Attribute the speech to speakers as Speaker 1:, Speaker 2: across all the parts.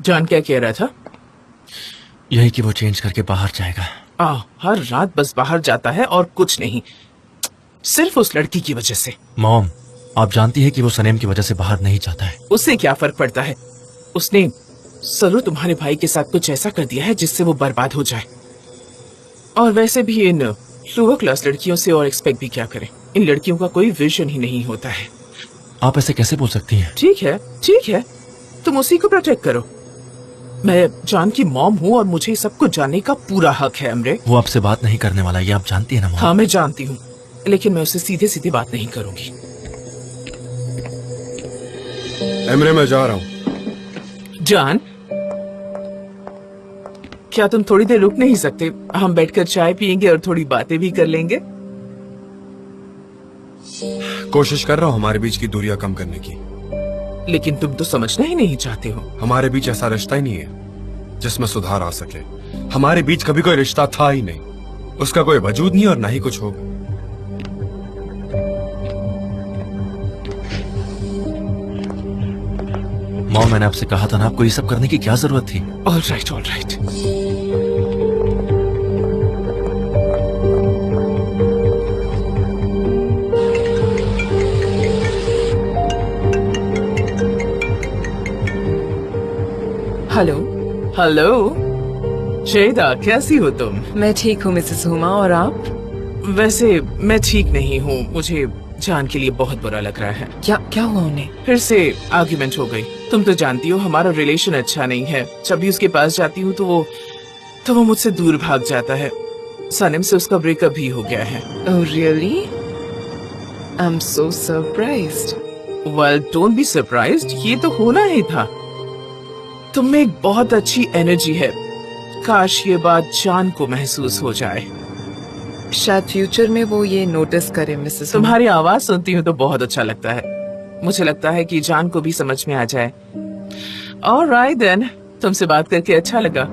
Speaker 1: John क्या कह रहा था?
Speaker 2: यही कि वो चेंज करके बाहर जाएगा।
Speaker 1: हर रात बस बाहर जाता है और कुछ नहीं, सिर्फ उस लड़की की वजह से।
Speaker 2: मॉम, आप जानती है कि वो सनेम की वजह से बाहर नहीं जाता है।
Speaker 1: उससे क्या फर्क पड़ता है? उसने जरूर तुम्हारे भाई के साथ कुछ ऐसा कर दिया है जिससे वो बर्बाद हो जाए। और वैसे भी इन लोअर क्लास लड़कियों से और एक्सपेक्ट भी क्या करें? इन लड़कियों का कोई विजन ही नहीं होता है।
Speaker 2: आप ऐसे कैसे बोल सकती हैं?
Speaker 1: ठीक है, तुम उसी को प्रोटेक्ट करो। मैं जॉन की मॉम हूँ और मुझे सब कुछ जानने का पूरा हक है। अमरे,
Speaker 2: वो आपसे बात नहीं करने वाला, ये आप जानती है ना मॉम?
Speaker 1: हाँ, मैं जानती हूँ, लेकिन मैं उससे सीधे सीधे बात नहीं करूंगी।
Speaker 3: एमरे, मैं जा रहा हूँ।
Speaker 1: जॉन, क्या तुम थोड़ी देर रुक नहीं सकते? हम बैठकर चाय पियेंगे और थोड़ी बातें भी कर लेंगे।
Speaker 3: कोशिश कर रहा हूँ हमारे बीच की दूरियां कम करने की,
Speaker 1: लेकिन तुम तो समझना ही नहीं चाहते हो।
Speaker 3: हमारे बीच ऐसा रिश्ता ही नहीं है जिसमें सुधार आ सके। हमारे बीच कभी कोई रिश्ता था ही नहीं, उसका कोई वजूद नहीं और ना ही कुछ होगा।
Speaker 2: मॉम, मैंने आपसे कहा था ना, आपको ये सब करने की क्या जरूरत थी?
Speaker 1: All right. हेलो शेदा, कैसी हो तुम?
Speaker 4: मैं ठीक हूँ मिसेस हुमा, और आप?
Speaker 1: वैसे मैं ठीक नहीं हूँ, मुझे जान के लिए बहुत बुरा लग रहा है।
Speaker 4: क्या हुआ उन्हें?
Speaker 1: फिर से आर्ग्यूमेंट हो गई। तुम तो जानती हो हमारा रिलेशन अच्छा नहीं है। जब भी उसके पास जाती हूँ तो वो मुझसे दूर भाग जाता है। सनम से उसका ब्रेकअप भी हो गया है।
Speaker 4: Oh really? I'm so surprised.
Speaker 1: Well, don't be surprised, ये तो होना ही था। तुम में एक बहुत अच्छी एनर्जी है, काश ये बात जान को महसूस हो जाए।
Speaker 4: शायद फ्यूचर में वो ये नोटिस करे मिसेस।
Speaker 1: तुम्हारी आवाज सुनती हूँ तो बहुत अच्छा लगता है। मुझे लगता है कि जान को भी समझ में आ जाए। ऑलराइट देन, तुमसे बात करके अच्छा लगा।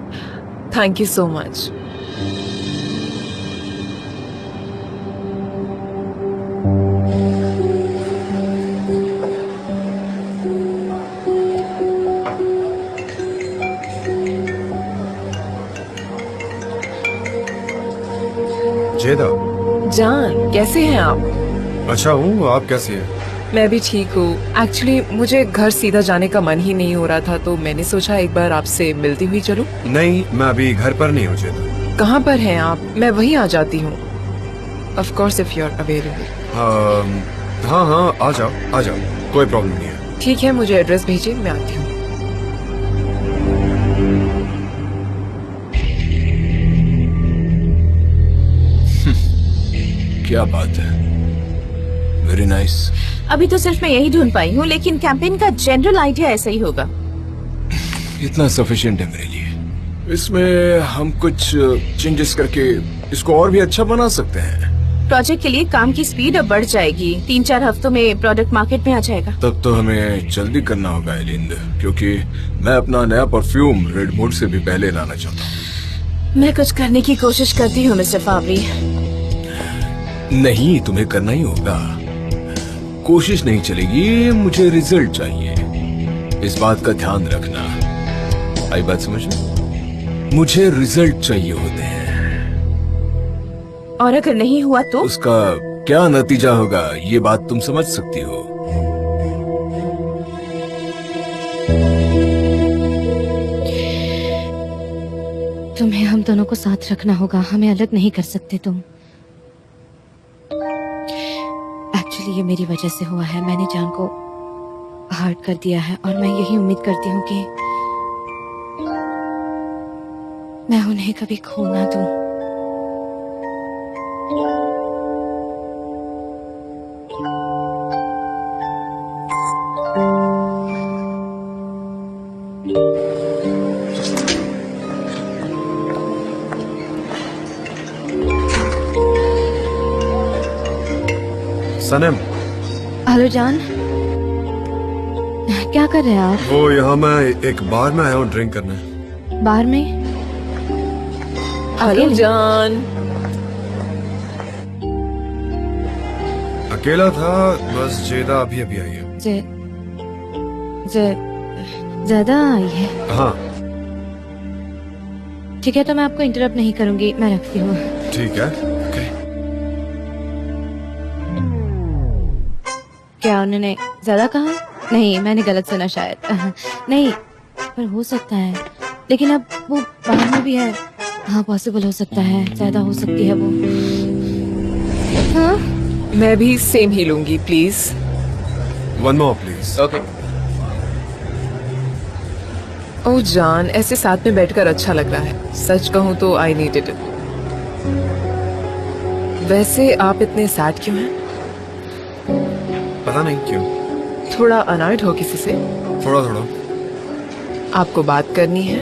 Speaker 4: Thank you so much.
Speaker 3: जेदा,
Speaker 4: जान, कैसे हैं आप?
Speaker 3: अच्छा हूँ, आप कैसी हैं?
Speaker 4: मैं भी ठीक हूँ। एक्चुअली मुझे घर सीधा जाने का मन ही नहीं हो रहा था, तो मैंने सोचा एक बार आपसे मिलती हुई चलूं।
Speaker 3: नहीं, मैं अभी घर पर नहीं हूँ जेदा।
Speaker 4: कहाँ पर हैं आप? मैं वहीं आ जाती हूँ। Of course if you are available.
Speaker 3: हाँ, आ जाओ, कोई प्रॉब्लम नहीं है।
Speaker 4: ठीक है, मुझे एड्रेस भेजिए, मैं आती हूँ।
Speaker 5: क्या बात है, वेरी नाइस।
Speaker 6: अभी तो सिर्फ मैं यही ढूंढ पाई हूँ, लेकिन कैंपेन का जनरल आइडिया ऐसा ही होगा।
Speaker 5: इतना सफिशिएंट है मेरे लिए। इसमें हम कुछ चेंजेस करके इसको और भी अच्छा बना सकते हैं।
Speaker 6: प्रोजेक्ट के लिए काम की स्पीड अब बढ़ जाएगी। 3-4 हफ्तों में प्रोडक्ट मार्केट में आ जाएगा।
Speaker 5: तब तो हमें जल्दी करना होगा एलिंद, क्योंकि मैं अपना नया परफ्यूम रेड मूड से भी पहले लाना चाहता हूँ।
Speaker 6: मैं कुछ करने की कोशिश करती हूँ मिस्टर फावरी।
Speaker 5: नहीं, तुम्हें करना ही होगा। कोशिश नहीं चलेगी, मुझे रिजल्ट चाहिए। इस बात का ध्यान रखना। आई बात समझ में? मुझे रिजल्ट चाहिए होते हैं।
Speaker 6: और अगर नहीं हुआ तो?
Speaker 5: उसका क्या नतीजा होगा, ये बात तुम समझ सकती हो।
Speaker 7: तुम्हें हम दोनों को साथ रखना होगा, हमें अलग नहीं कर सकते तुम। एक्चुअली ये मेरी वजह से हुआ है। मैंने जान को हर्ट कर दिया है और मैं यही उम्मीद करती हूँ कि मैं उन्हें कभी खो ना दूं।
Speaker 3: सनम।
Speaker 7: हेलो जान, क्या कर रहे हैं आप?
Speaker 3: वो यहाँ मैं एक बार में आया हूँ ड्रिंक करने।
Speaker 7: बार में?
Speaker 4: हेलो जान।
Speaker 3: अकेला था, बस जेदा अभी अभी आई है।
Speaker 7: ज्यादा आई है।
Speaker 3: हाँ
Speaker 7: ठीक है, तो मैं आपको इंटरप्ट नहीं करूंगी, मैं रखती हूँ।
Speaker 3: ठीक है। ओके।
Speaker 7: क्या उन्होंने ज्यादा कहा? नहीं, मैंने गलत सुना शायद। नहीं, पर हो सकता है, लेकिन अब वो बाहर में भी है। हाँ, पॉसिबल हो सकता है, ज्यादा हो सकती है वो। हाँ?
Speaker 4: मैं भी सेम ही लूंगी please.
Speaker 3: One more please.
Speaker 2: Okay.
Speaker 4: ओ जान, ऐसे साथ में बैठकर अच्छा लग रहा है। सच कहूँ तो आई नीडेड इट। वैसे आप इतने सैड क्यों हैं?
Speaker 3: पता नहीं क्यों।
Speaker 4: थोड़ा अनॉयड हो किसी से?
Speaker 3: थोड़ा थोड़ा।
Speaker 4: आपको बात करनी है?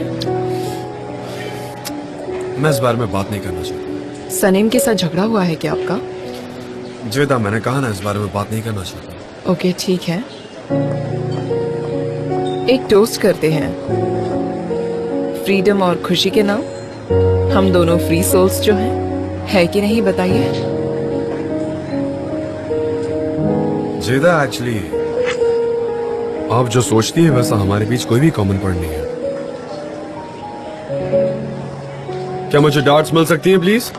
Speaker 3: मैं इस बारे में बात नहीं करना चाहता।
Speaker 4: सनीम के साथ झगड़ा हुआ है क्या आपका?
Speaker 3: जेदा, मैंने कहा ना इस बारे में बात नहीं करना चाहता।
Speaker 4: ओके ठीक है, एक टोस्ट करते हैं फ्रीडम और खुशी के नाम। हम दोनों फ्री सोल्स जो हैं, है कि नहीं बताइए?
Speaker 3: जेदा, एक्चुअली आप जो सोचती है वैसा हमारे बीच कोई भी कॉमन पॉइंट नहीं है। क्या मुझे डार्ट्स मिल सकती हैं प्लीज?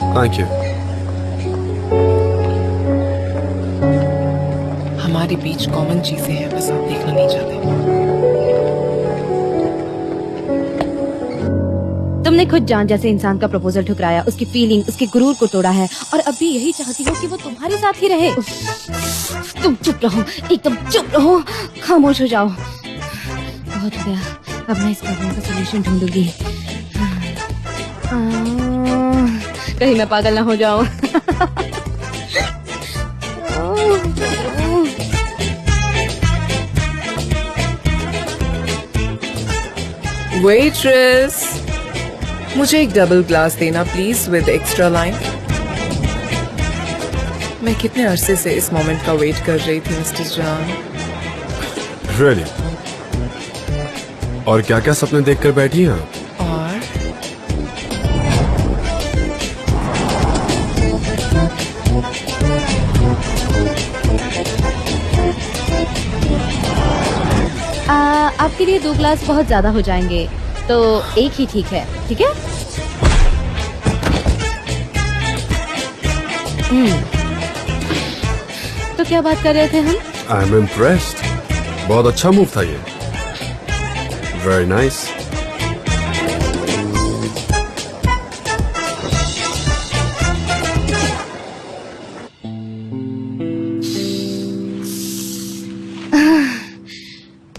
Speaker 3: Thank you.
Speaker 4: हमारे बीच कॉमन चीजें हैं, बस आप देखना नहीं चाहते।
Speaker 7: तुमने खुद जान जैसे इंसान का प्रपोजल ठुकराया, उसकी फीलिंग, उसके गुरूर को तोड़ा है, और अब भी यही चाहती हो कि वो तुम्हारे साथ ही रहे। तुम चुप रहो, एकदम चुप रहो, खामोश हो जाओ। बहुत हो गया, अब मैं इस प्रॉब्लम का सलूशन ढूंढूंगी। कहीं मैं पागल ना हो जाऊं।
Speaker 4: वेट्रेस, मुझे एक डबल ग्लास देना प्लीज विद एक्स्ट्रा लाइम। मैं कितने अरसे से इस मोमेंट का वेट कर रही थी मिस्टर जान।
Speaker 3: Really? और क्या क्या सपने देखकर बैठी हैं आप?
Speaker 4: और
Speaker 7: आपके लिए 2 ग्लास बहुत ज्यादा हो जाएंगे, तो एक ही ठीक है। ठीक है? तो क्या बात कर रहे थे हम?
Speaker 3: I am impressed. बहुत अच्छा मूव था ये। Very nice.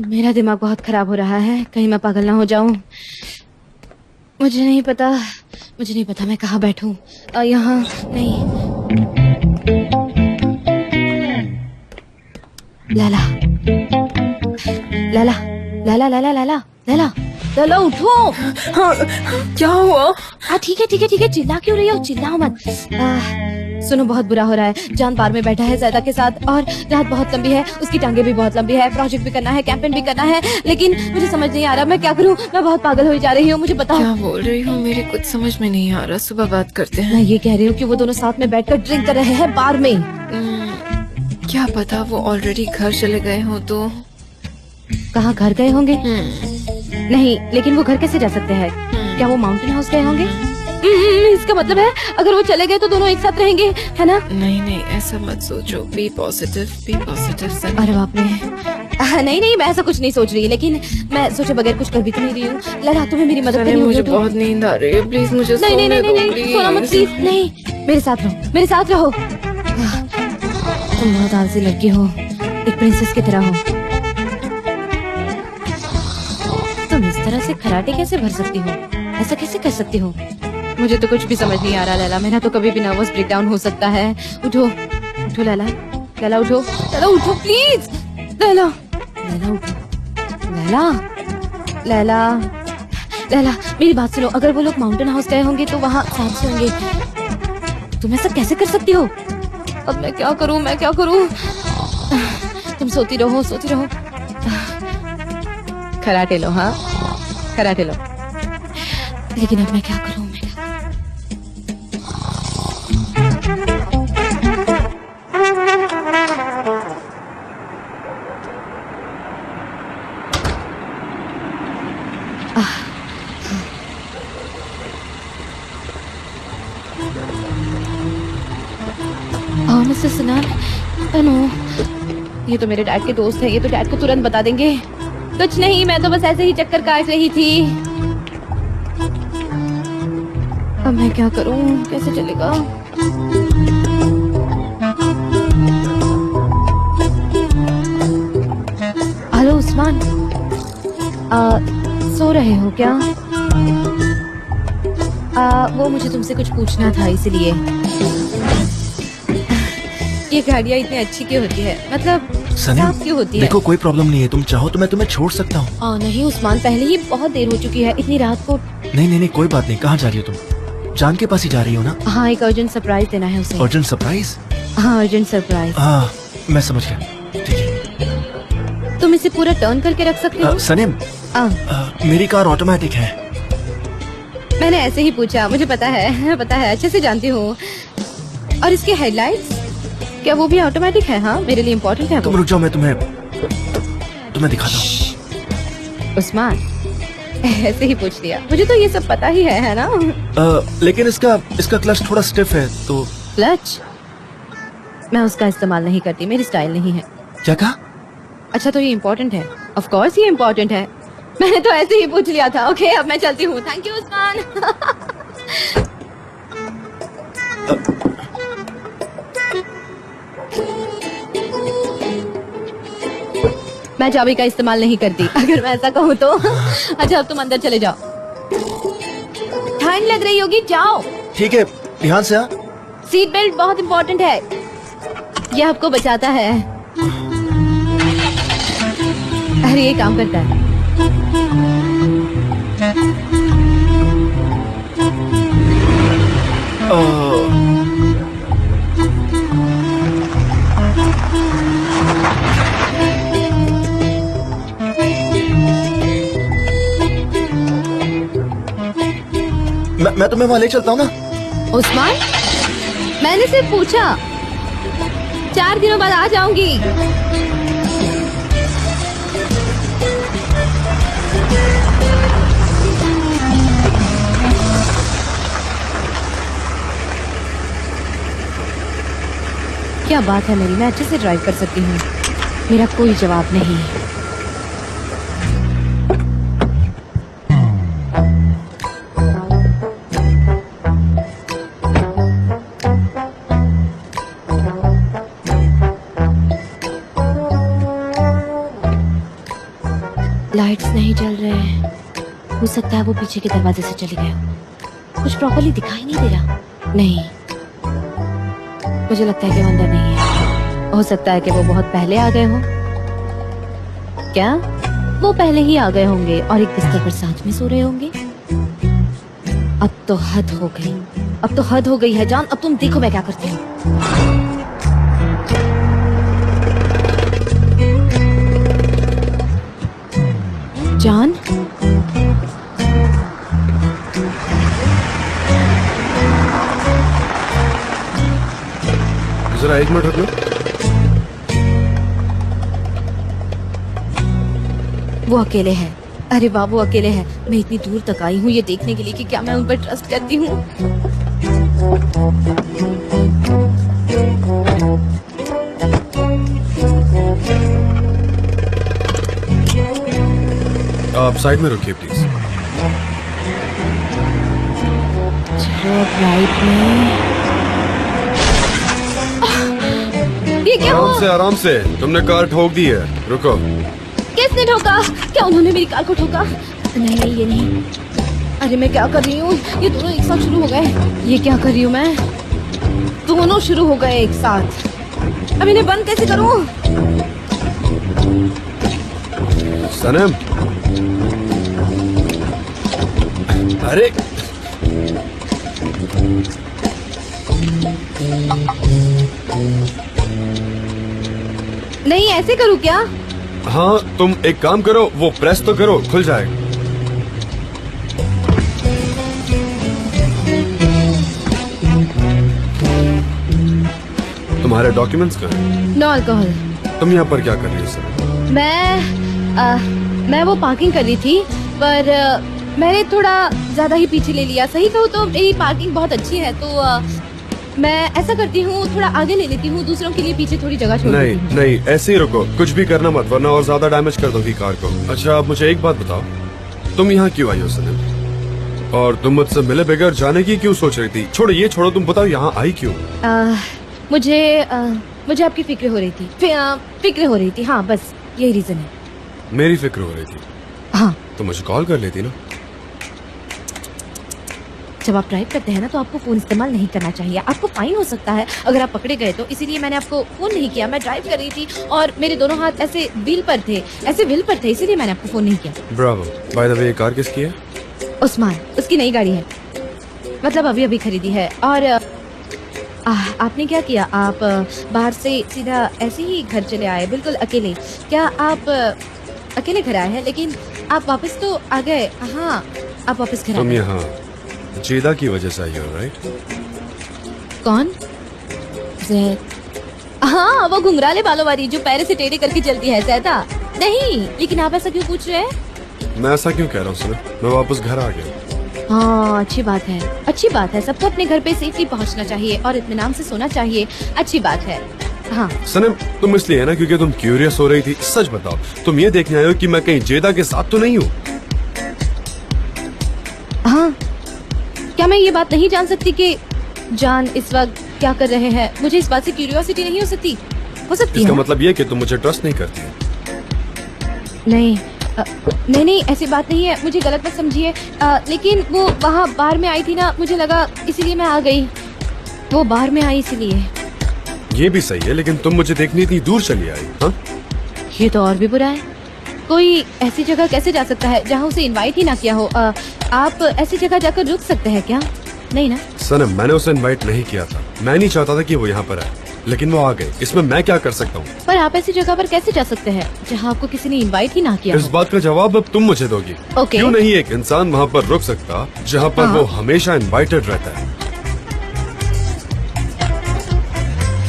Speaker 7: मेरा दिमाग बहुत खराब हो रहा है, कहीं मैं पागल ना हो जाऊं। मुझे नहीं पता मैं कहाँ बैठूं। यहाँ नहीं। लैला, लैला, लैला, लैला, लैला, लैला, लैला उठो।
Speaker 4: हाँ, क्या हुआ?
Speaker 7: ठीक है, चिल्ला क्यों रही हो? चिल्लाओ मत। सुनो, बहुत बुरा हो रहा है। जान बार में बैठा है ज़ैदा के साथ, और रात बहुत लंबी है, उसकी टांगे भी बहुत लंबी है, प्रोजेक्ट भी करना है, कैंपेन भी करना है, लेकिन मुझे समझ नहीं आ रहा मैं क्या करूं। मैं बहुत पागल हो जा रही हूँ, मुझे बताओ।
Speaker 4: क्या बोल रही हूँ? मेरे कुछ समझ में नहीं आ रहा। सुबह बात करते हैं।
Speaker 7: मैं ये कह रही हूँ कि वो दोनों साथ में बैठकर ड्रिंक कर रहे हैं बार में।
Speaker 4: क्या पता वो ऑलरेडी घर चले गए हो तो।
Speaker 7: कहाँ घर गए होंगे? नहीं, लेकिन वो घर कैसे जा सकते हैं? क्या वो माउंटेन हाउस गए होंगे? इसका मतलब है अगर वो चले गए तो दोनों एक साथ रहेंगे, है ना?
Speaker 4: नहीं, ऐसा मत सोचो। Be positive Sunny.
Speaker 7: अरे बाप रे। नहीं, मैं ऐसा कुछ नहीं सोच रही, लेकिन मैं सोचे बगैर कुछ कर भी तो नहीं रही हूँ। लड़ा, तुम्हें मेरी मदद करनी होगी।
Speaker 4: मुझे बहुत नींद आ रही है, प्लीज मुझे
Speaker 7: नहीं, सोना मत प्लीज। नहीं, मेरे साथ रहो। तुम बहुत आलसी लड़की हो, एक प्रिंसेस की तरह हो। तुम इस तरह से खराटे कैसे भर सकती हो? ऐसा कैसे कर सकती हो? मुझे तो कुछ भी समझ नहीं आ रहा लैला। मेरा तो कभी भी नर्वस ब्रेकडाउन हो सकता है। उठो लैला, उठो प्लीज। लैला उठो। लैला, मेरी बात सुनो। अगर वो लोग माउंटेन हाउस गए होंगे तो वहाँ साथ से होंगे। तुम ऐसा कैसे कर सकती हो? अब मैं क्या करूं? तुम सोती रहो। खराटे लो, हाँ खराटे लो। लेकिन अब मैं क्या करूं? मिस्टर सिन्हा, नो, ये तो मेरे डैड के दोस्त हैं, ये तो डैड को तुरंत बता देंगे। कुछ नहीं, मैं तो बस ऐसे ही चक्कर काट रही थी। अब मैं क्या करूं, कैसे चलेगा? हेलो उस्मान, सो रहे हो क्या? वो मुझे तुमसे कुछ पूछना था, इसलिए। ये गाड़ियाँ इतनी अच्छी क्यों होती है, मतलब साफ क्यों होती है?
Speaker 2: देखो कोई प्रॉब्लम नहीं है, तुम चाहो तो मैं तुम्हें छोड़ सकता हूँ।
Speaker 7: नहीं उस्मान, पहले ही बहुत देर हो चुकी है, इतनी रात को।
Speaker 2: नहीं, कोई बात नहीं। कहाँ जा रही हो तुम? जान के पास ही जा रही हो ना?
Speaker 7: हाँ, एक अर्जेंट सरप्राइज देना है उसे।
Speaker 2: Urgent surprise?
Speaker 7: हाँ, अर्जेंट सरप्राइज।
Speaker 2: हाँ, मैं समझ गया। ठीक है।
Speaker 7: तुम इसे पूरा टर्न करके रख सकते हो?
Speaker 2: सनीम, मेरी कार ऑटोमेटिक है।
Speaker 7: मैंने ऐसे ही पूछा, मुझे पता है अच्छे से जानती हूँ। और इसके हेडलाइट्स क्या वो भी ऑटोमेटिक है? हाँ, मेरे लिए इम्पोर्टेंट है।
Speaker 2: तुम रुक जाओ, मैं तुम्हें दिखाता हूँ।
Speaker 7: उस्मान, ऐसे ही पूछ लिया, मुझे तो ये सब पता ही है ना?
Speaker 2: लेकिन इसका क्लच थोड़ा स्टिफ है तो।
Speaker 7: क्लच? मैं उसका इस्तेमाल नहीं करती, मेरी स्टाइल नहीं है।
Speaker 2: क्या कहा?
Speaker 7: अच्छा, तो ये इम्पोर्टेंट है? ऑफ कोर्स ये इम्पोर्टेंट है, मैंने तो ऐसे ही पूछ लिया था। ओके, अब मैं चलती हूँ। Thank you Usman. मैं चाबी का इस्तेमाल नहीं करती, अगर मैं ऐसा कहूँ तो। अच्छा, अब तुम अंदर चले जाओ, ठंड लग रही होगी, जाओ।
Speaker 2: ठीक है, ध्यान से।
Speaker 7: सीट बेल्ट बहुत इम्पोर्टेंट है, ये आपको बचाता है। अरे ये काम करता है।
Speaker 2: मैं तुम्हें वहां ले चलता हूँ ना।
Speaker 7: उस्मान, मैंने सिर्फ पूछा, 4 दिनों बाद आ जाऊंगी। क्या बात है मेरी, मैं अच्छे से ड्राइव कर सकती हूँ, मेरा कोई जवाब नहीं। लाइट्स नहीं जल रहे हैं, हो सकता है वो पीछे के दरवाजे से चले गए हो। कुछ प्रॉपर्ली दिखाई नहीं दे रहा। नहीं, मुझे लगता है कि वो अंदर नहीं है। हो सकता है कि वो बहुत पहले आ गए हो। क्या वो पहले ही आ गए होंगे और एक बिस्तर पर साथ में सो रहे होंगे? अब तो हद हो गई, अब तो हद हो गई है जान। अब तुम देखो मैं क्या करती हूँ। जान,
Speaker 3: जरा 1 मिनट रुक लो।
Speaker 7: वो अकेले है। अरे वाह, वो अकेले है। मैं इतनी दूर तक आई हूँ ये देखने के लिए कि क्या मैं उन पर ट्रस्ट करती हूँ।
Speaker 3: आप साइड में रुकिए प्लीज।
Speaker 7: राइट में। ये क्या हुआ?
Speaker 3: आराम से, तुमने कार ठोक दी है। रुको।
Speaker 7: किसने ठोका? क्या उन्होंने मेरी कार को ठोका? नहीं, ये नहीं। अरे मैं क्या कर रही हूँ? ये दोनों एक साथ शुरू हो गए। ये क्या कर रही हूँ मैं? दोनों शुरू हो गए एक साथ। अब इन्हें बंद कैसे करूँ?
Speaker 3: सनम, अरे
Speaker 7: नहीं, ऐसे करूँ क्या?
Speaker 3: हाँ, तुम एक काम करो, वो प्रेस तो करो, खुल जाएगा। तुम्हारे डॉक्यूमेंट्स कहाँ हैं?
Speaker 7: No alcohol.
Speaker 3: तुम यहाँ पर क्या कर रही हो सर?
Speaker 7: मैं वो पार्किंग कर रही थी, पर मैंने थोड़ा ज्यादा ही पीछे ले लिया। सही कहूँ तो मेरी पार्किंग बहुत अच्छी है, तो मैं ऐसा करती हूँ, थोड़ा आगे ले लेती हूँ, दूसरों के लिए पीछे थोड़ी जगह छोड़ देती हूँ।
Speaker 3: नहीं, ऐसे ही रुको, कुछ भी करना मत, वरना और ज्यादा डैमेज कर दोगी कार को। अच्छा, अब मुझे एक बात बताओ, तुम यहाँ क्यों आई हो सनम? और तुम मुझसे मिले बगैर जाने की क्यों सोच रही थी? छोड़ो ये छोड़ो, तुम बताओ यहाँ आई क्यों?
Speaker 7: मुझे आपकी फिक्र हो रही थी। फिक्र हो रही थी, हाँ, बस यही रीजन है।
Speaker 3: मेरी फिक्र हो रही थी?
Speaker 7: हाँ।
Speaker 3: तो मुझे कॉल कर लेती ना।
Speaker 7: जब आप ड्राइव करते हैं ना, तो आपको फोन इस्तेमाल नहीं करना चाहिए, आपको फाइन हो सकता है अगर आप पकड़े गए तो। इसीलिए मैंने आपको फोन नहीं किया। मैं ड्राइव कर रही थी और मेरे दोनों हाथ ऐसे व्हील पर थे, इसीलिए मैंने आपको फोन नहीं किया।
Speaker 3: ब्रावो। बाय द वे, ये कार किसकी है?
Speaker 7: उस्मान, उसकी नई गाड़ी है, मतलब अभी खरीदी है। और आपने क्या किया? आप बाहर से सीधा ऐसे ही घर चले आए, बिल्कुल अकेले? क्या आप अकेले घर आए हैं? लेकिन आप वापस तो आ गए। हाँ, आप वापस घर आ
Speaker 3: तुम
Speaker 7: गए।
Speaker 3: यहाँ जेदा की वजह से आई हो, राइट?
Speaker 7: कौन? जैद? हाँ, वो घुंघराले बालों वाली जो पैर से टेढ़े करके चलती है, ज़ैदा? नहीं, लेकिन आप ऐसा क्यों पूछ रहे हैं?
Speaker 3: मैं ऐसा क्यों कह रहा हूँ सनम? मैं वापस घर आ गया।
Speaker 7: हाँ, अच्छी बात है, अच्छी बात है। सबको अपने घर पे सेफली पहुंचना चाहिए और इत्मीनान से सोना चाहिए। अच्छी बात है। हाँ
Speaker 3: सनम, तुम इसलिए है ना क्योंकि तुम क्यूरियस हो रही थी। सच बताओ, तुम ये देखने आए हो कि मैं कहीं जेदा के साथ तो नहीं हूँ?
Speaker 7: हाँ, क्या मैं ये बात नहीं जान सकती कि जान इस वक्त क्या कर रहे हैं? मुझे इस बात से क्यूरियोसिटी नहीं हो सकती? हो सकती
Speaker 3: इसका
Speaker 7: है?
Speaker 3: मतलब ये कि तुम मुझे ट्रस्ट नहीं करती है।
Speaker 7: नहीं, ऐसी बात नहीं है, मुझे गलत मत समझिए। लेकिन वो वहाँ बाहर में आई थी ना, मुझे लगा इसीलिए मैं आ गई। वो बाहर में आई इसीलिए।
Speaker 3: ये भी सही है, लेकिन तुम मुझे देखने इतनी दूर चली आई। हाँ,
Speaker 7: ये तो और भी बुरा है। कोई ऐसी जगह कैसे जा सकता है जहाँ उसे इनवाइट ही ना किया हो? आप ऐसी जगह जाकर रुक सकते हैं क्या? नहीं ना?
Speaker 3: सनम, मैंने उसे इनवाइट नहीं किया था। मैं नहीं चाहता था कि वो यहाँ पर आए, लेकिन वो आ गए। इसमें मैं क्या कर सकता हूँ?
Speaker 7: पर आप ऐसी जगह पर कैसे जा सकते हैं जहाँ आपको किसी ने इनवाइट ही ना किया
Speaker 3: इस
Speaker 7: हो?
Speaker 3: बात का जवाब अब तुम मुझे दोगी।
Speaker 7: ओके।
Speaker 3: क्यों नहीं एक इंसान वहाँ पर रुक सकता जहाँ पर वो हमेशा इनवाइटेड रहता है?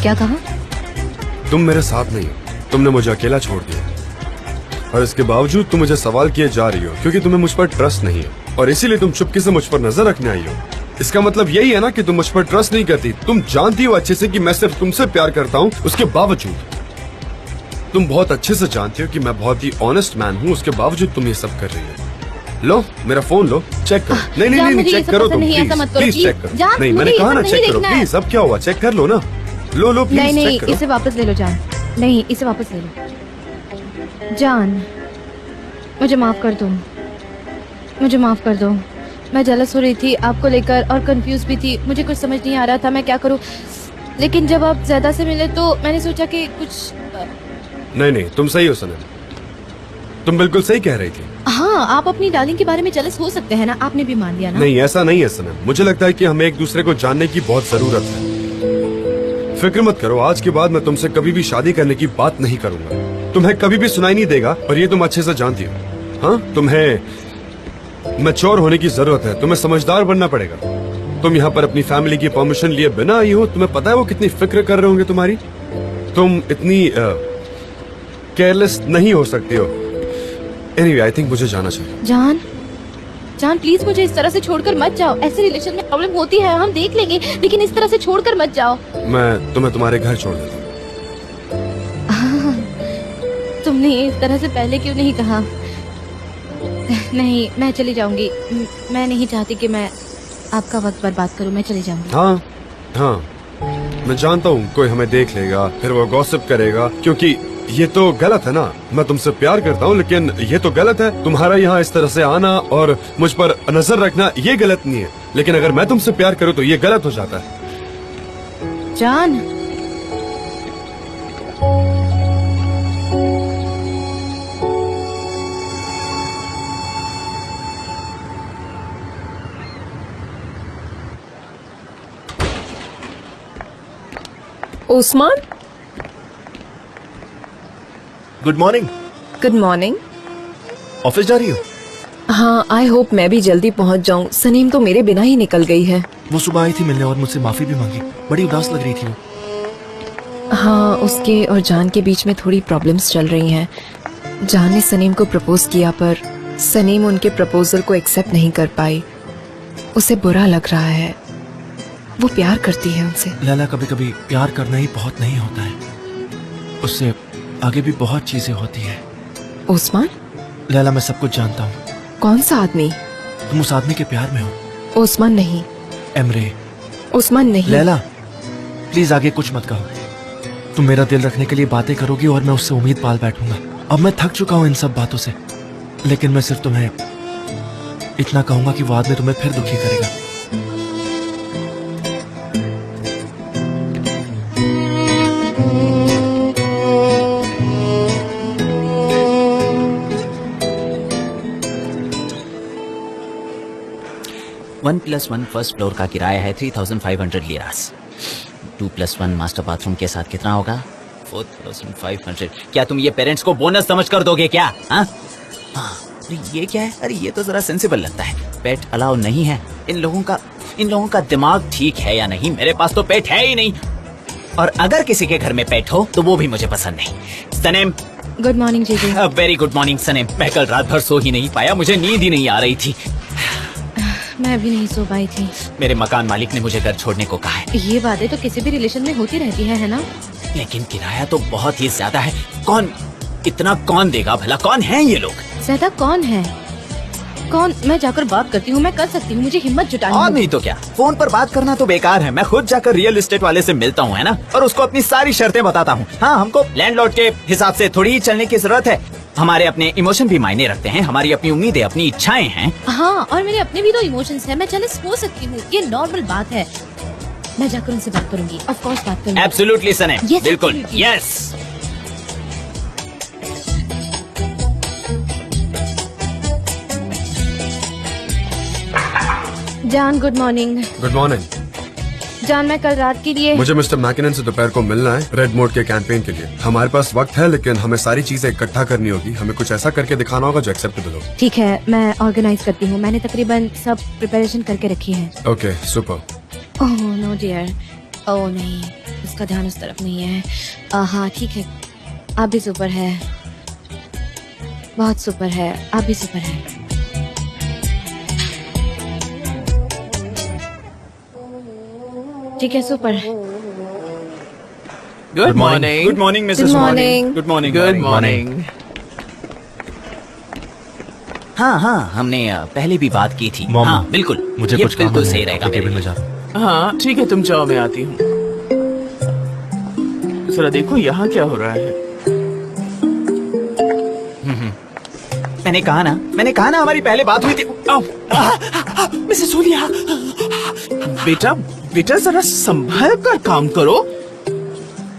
Speaker 7: क्या कहा?
Speaker 3: तुम मेरे साथ नहीं हो, तुमने मुझे अकेला छोड़ दिया, और इसके बावजूद तुम मुझे सवाल किए जा रही हो क्योंकि तुम्हें मुझ पर ट्रस्ट नहीं है, और इसीलिए तुम चुपके से मुझ पर नजर रखने आई हो। इसका मतलब यही है ना कि तुम मुझ पर ट्रस्ट नहीं करती। तुम जानती हो अच्छे से कि मैं सिर्फ तुमसे प्यार करता हूँ, उसके बावजूद तुम बहुत अच्छे से जानती हो कि मैं बहुत ही ऑनेस्ट मैन हूँ, उसके बावजूद तुम ये सब कर रही हो। लो मेरा फोन लो, चेक करो। नहीं, चेक करो तुम, प्लीज चेक करो। नहीं, मैंने कहा ना चेक करो प्लीज। अब क्या हुआ? चेक कर लो ना। लो प्लीज
Speaker 7: नहीं,
Speaker 3: चेक करो।
Speaker 7: इसे वापस ले लो जान। नहीं, इसे वापस ले लो जान। मुझे माफ कर दो, मुझे माफ कर दो। मैं जेलस हो रही थी आपको लेकर और कंफ्यूज भी थी। मुझे कुछ समझ नहीं आ रहा था मैं क्या करूं। लेकिन जब आप ज़्यादा से मिले तो मैंने सोचा कि कुछ
Speaker 3: नहीं, तुम सही हो सनम, तुम बिल्कुल सही कह रही थी।
Speaker 7: हाँ, आप अपनी डार्लिंग के बारे में जेलस हो सकते हैं ना, आपने भी मान लिया ना?
Speaker 3: नहीं, ऐसा नहीं है सनम। मुझे लगता है कि हमें एक दूसरे को जानने की बहुत जरूरत है। फिक्र मत करो, आज के बाद मैं तुमसे कभी भी शादी करने की बात नहीं करूंगा। तुम्हें कभी भी सुनाई नहीं देगा, और ये तुम अच्छे से जानती हो। हाँ, तुम्हें मैच्योर होने की जरूरत है, तुम्हें समझदार बनना पड़ेगा। तुम यहाँ पर अपनी फैमिली की परमिशन लिए बिना आई हो। तुम्हें पता है वो कितनी फिक्र कर रहे होंगे तुम्हारी। तुम इतनी केयरलेस नहीं हो सकती हो। एनीवे, आई थिंक मुझे जाना चाहिए।
Speaker 7: जान प्लीज मुझे इस तरह से छोड़कर मत जाओ। ऐसे रिलेशन में प्रॉब्लम होती है, हम देख लेंगे, लेकिन इस तरह से छोड़कर मत जाओ।
Speaker 3: मैं तुम्हें तुम्हारे घर छोड़ देता हूँ।
Speaker 7: तुमने इस तरह से पहले क्यों नहीं कहा? नहीं, मैं चली जाऊंगी। मैं नहीं चाहती कि मैं आपका वक्त बर्बाद करूं। मैं चली जाऊंगी।
Speaker 3: हाँ, मैं जानता हूँ कोई हमें देख लेगा, फिर वो गॉसिप करेगा, क्योंकि ये तो गलत है ना। मैं तुमसे प्यार करता हूँ, लेकिन ये तो गलत है। तुम्हारा यहाँ इस तरह से आना और मुझ पर नजर रखना, ये गलत नहीं है। लेकिन अगर मैं तुमसे प्यार करूँ तो ये गलत हो जाता है।
Speaker 7: जान,
Speaker 4: Usman,
Speaker 2: good morning.
Speaker 4: Good morning.
Speaker 2: Office जा रही हो?
Speaker 4: हाँ, आई होप मैं भी जल्दी पहुंच जाऊं। सनीम तो मेरे बिना ही निकल गई है।
Speaker 2: वो सुबह आई थी मिलने और मुझसे माफी भी मांगी। बड़ी उदास लग रही थी वो।
Speaker 4: हाँ, उसके और जान के बीच में थोड़ी प्रॉब्लम्स चल रही हैं। जान ने सनीम को प्रपोज किया, पर सनीम उनके प्रपोजल को एक्सेप्ट नहीं कर पाई, उसे बुरा लग रहा है। वो प्यार करती है उनसे।
Speaker 2: लैला, कभी कभी प्यार करना ही बहुत नहीं होता है, उससे आगे भी बहुत चीजें होती है।
Speaker 4: ओस्मान?
Speaker 2: लैला, मैं सब कुछ जानता हूँ।
Speaker 4: कौन सा आदमी?
Speaker 2: तुम उस आदमी के प्यार में हो।
Speaker 4: ओस्मान नहीं।
Speaker 2: एमरे।
Speaker 4: ओस्मान नहीं।
Speaker 2: लैला, प्लीज आगे कुछ मत कहो। तुम मेरा दिल रखने के लिए बातें करोगी और मैं उससे उम्मीद पाल बैठूंगा। अब मैं थक चुका हूँ इन सब बातों से, लेकिन मैं सिर्फ तुम्हें इतना कहूंगा कि वो आदमी तुम्हें फिर दुखी करेगा।
Speaker 8: One plus one first floor का किराया है 3500 लिरास। 2+1 मास्टर बाथरूम के साथ कितना होगा? 4500। क्या तुम ये पेरेंट्स को बोनस समझ कर दोगे क्या? हाँ, अरे ये क्या है? अरे ये तो जरा सेंसिबल लगता है। पेट अलाउ नहीं है। इन लोगों का दिमाग ठीक है या नहीं? मेरे पास तो पेट है ही नहीं, और अगर किसी के घर में पेट हो तो वो भी मुझे पसंद नहीं। सनेम।
Speaker 7: गुड मॉर्निंग जीजू।
Speaker 8: Very good morning Sanem. मैं कल रात भर सो ही नहीं पाया, मुझे नींद ही नहीं आ रही थी।
Speaker 7: मैं भी नहीं सो पाई थी।
Speaker 8: मेरे मकान मालिक ने मुझे घर छोड़ने को कहा है।
Speaker 7: ये बातें तो किसी भी रिलेशन में होती रहती है ना?
Speaker 8: लेकिन किराया तो बहुत ही ज्यादा है। इतना कौन देगा भला? कौन है ये लोग?
Speaker 7: ज्यादा कौन है? कौन? मैं जाकर बात करती हूँ, मैं कर सकती हूँ, मुझे हिम्मत जुटानी
Speaker 8: और
Speaker 7: होगी।
Speaker 8: नहीं तो क्या, फोन पर बात करना तो बेकार है। मैं खुद जाकर रियल एस्टेट वाले से मिलता हूँ, है ना, और उसको अपनी सारी शर्तें बताता हूँ। हाँ, हमको लैंडलॉर्ड के हिसाब से थोड़ी ही चलने की जरूरत है। हमारे अपने इमोशन भी मायने रखते हैं, हमारी अपनी उम्मीदें, अपनी इच्छाएं हैं।
Speaker 7: हाँ, और मेरे अपने भी तो इमोशंस हैं। मैं जेलस हो सकती हूँ, ये नॉर्मल बात है। मैं जाकर उनसे बात करूंगी, ऑफ कोर्स बात करूंगी।
Speaker 8: एब्सोल्युटली सनेम,
Speaker 7: Yes,
Speaker 8: बिल्कुल,
Speaker 7: absolutely.
Speaker 8: यस।
Speaker 7: जान, गुड मॉर्निंग।
Speaker 3: Good morning.
Speaker 7: जान, मैं कल रात के लिए
Speaker 3: मुझे मिस्टर मैकिनन से दोपहर को मिलना है रेड मोड के कैंपेन के लिए। हमारे पास वक्त है, लेकिन हमें सारी चीजें इकट्ठा करनी होगी। हमें कुछ ऐसा करके दिखाना होगा जो एक्सेप्टेबल हो।
Speaker 7: ठीक है, मैं ऑर्गेनाइज करती हूँ। मैंने तकरीबन सब प्रिपरेशन करके रखी है।
Speaker 3: Okay, super.
Speaker 7: Oh no dear, oh नहीं, उसका ध्यान उस तरफ नहीं है। हाँ ठीक है, आप भी सुपर है, बहुत सुपर है, आप भी सुपर है। ठीक है, super.
Speaker 1: Good morning.
Speaker 8: Good morning Mrs
Speaker 7: Good morning.
Speaker 8: Good morning.
Speaker 1: Good morning.
Speaker 8: हाँ, हमने पहले भी बात की थी।
Speaker 2: मॉम,
Speaker 8: हाँ, बिल्कुल,
Speaker 2: मुझे
Speaker 8: ये
Speaker 2: कुछ काम
Speaker 8: बिल्कुल
Speaker 2: है,
Speaker 8: सही रहेगा
Speaker 2: तो
Speaker 8: मेरे
Speaker 2: केबिन में
Speaker 8: लिए।
Speaker 2: जा रहा हूँ।
Speaker 1: हाँ ठीक है, तुम जाओ, मैं आती हूँ। जरा देखो यहाँ क्या हो रहा है।
Speaker 8: मैंने कहा ना हमारी पहले बात हुई थी।
Speaker 1: मिसेस जूलिया, बेटा जरा संभल कर काम करो।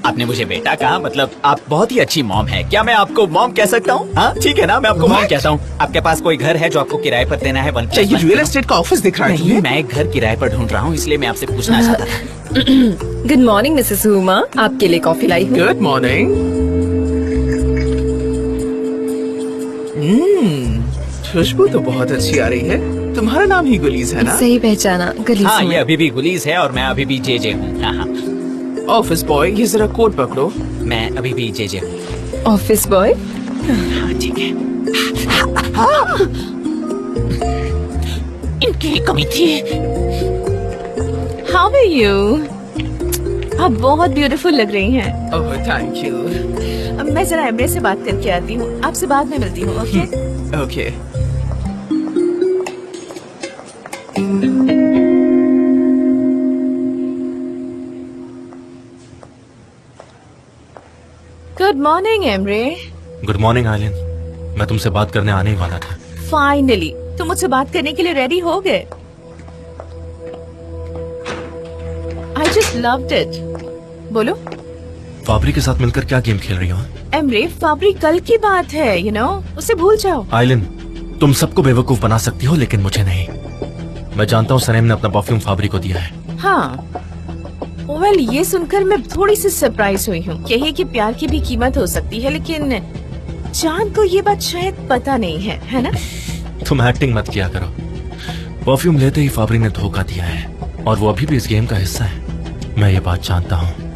Speaker 8: आपने मुझे बेटा कहा, मतलब आप बहुत ही अच्छी मॉम है। क्या मैं आपको मॉम कह सकता हूँ? हाँ ठीक है ना, मैं आपको मॉम कहता हूँ। आपके पास कोई घर है जो आपको किराए पर देना है?
Speaker 1: क्या ये रियल एस्टेट का ऑफिस दिख रहा है
Speaker 8: नहीं,
Speaker 1: तुम्हें?
Speaker 8: मैं एक घर किराए पर ढूंढ रहा हूँ, इसलिए मैं आपसे पूछना चाहता था।
Speaker 4: गुड मॉर्निंग मिसेस हुमा, आपके लिए कॉफी लाई हूँ।
Speaker 1: Good morning. खुशबू तो बहुत अच्छी आ रही है। तुम्हारा नाम ही गुलीज है ना?
Speaker 4: सही पहचाना, गली
Speaker 8: हाँ,
Speaker 4: से
Speaker 8: ये
Speaker 4: मैं।
Speaker 8: अभी भी गुलीज है और मैं अभी भी जेजे हूँ। हाँ,
Speaker 1: ऑफिस बॉय, ये जरा कोट पकड़ो।
Speaker 8: मैं अभी भी जेजे हूँ।
Speaker 4: Office boy.
Speaker 8: हाँ ठीक है। इनकी कमी थी।
Speaker 6: How are you? आप बहुत ब्यूटीफुल लग रही हैं।
Speaker 1: Oh thank you.
Speaker 6: मैं जरा एमरे से बात करके आती हूँ, आपसे बाद में मिलती हूँ। Okay
Speaker 1: okay.
Speaker 6: Good morning Emre.
Speaker 2: Good morning Aylin, मैं तुमसे बात करने आने ही वाला था।
Speaker 6: फाइनली तुम मुझसे बात करने के लिए रेडी हो गए। I just loved it. बोलो
Speaker 2: फाबरी के साथ मिलकर क्या गेम खेल रही हो?
Speaker 6: एमरे, फाबरी कल की बात है, यू नो, उसे भूल जाओ।
Speaker 2: आइलिन, तुम सबको बेवकूफ बना सकती हो, लेकिन मुझे नहीं। मैं जानता हूँ सनेम ने अपना परफ्यूम फाबरी को दिया है।
Speaker 6: हाँ, वेल ये सुनकर मैं थोड़ी सी सरप्राइज हुई हूँ। यही कि प्यार की भी कीमत हो सकती है, लेकिन चांद को ये बात शायद पता नहीं है ना?
Speaker 2: तुम एक्टिंग मत किया करो। परफ्यूम लेते ही फाबरी ने धोखा दिया है, और वो अभी भी इस गेम का हिस्सा है। मैं ये बात जानता हूँ।